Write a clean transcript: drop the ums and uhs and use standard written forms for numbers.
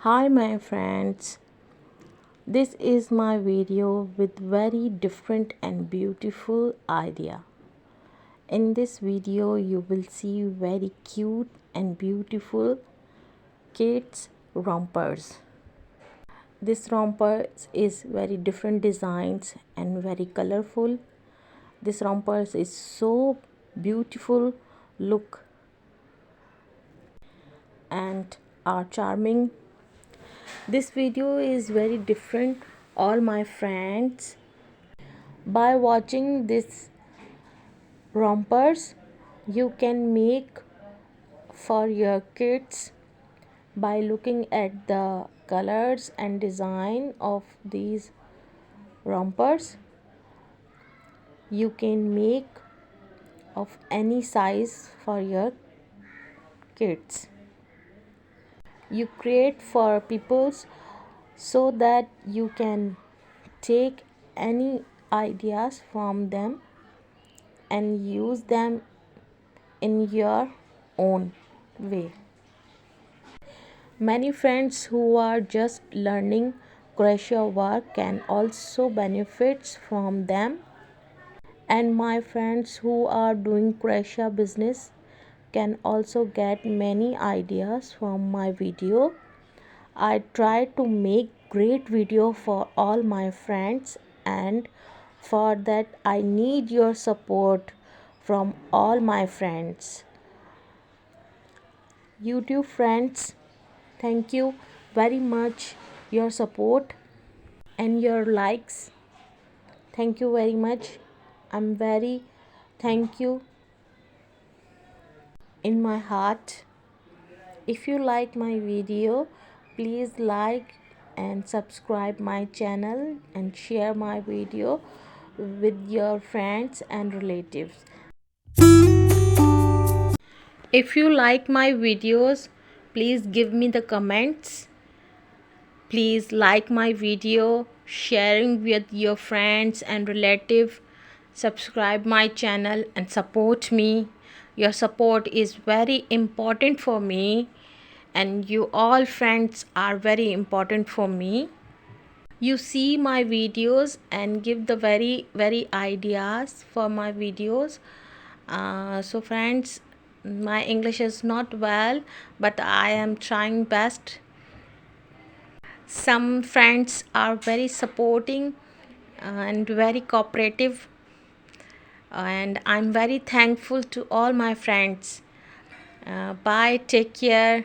Hi my friends, this is my video with very different and beautiful idea. In this video you will see very cute and beautiful kids rompers. This rompers is very different designs and very colorful. This rompers is so beautiful look and are charming. This video is very different all my friends. By watching this rompers you can make for your kids. By looking at the colors and design of these rompers you can make of any size for your kids. You create for peoples so that you can take any ideas from them and use them in your own way. Many friends who are just learning crochet work can also benefit from them, and my friends who are doing crochet business can also get many ideas from my video. I try to make great video for all my friends, and for that I need your support from all my friends. YouTube friends, thank you very much your support and your likes. Thank you very much. I'm very thank you in my heart. If you like my video, please like and subscribe my channel and share my video with your friends and relatives. If you like my videos, please give me the comments. Please like my video, sharing with your friends and relatives. Subscribe my channel and support me. Your support is very important for me, and you all friends are very important for me. You see my videos and give the very ideas for my videos. So friends, my English is not well, but I am trying best. Some friends are very supporting and very cooperative, and I'm very thankful to all my friends. Bye, take care.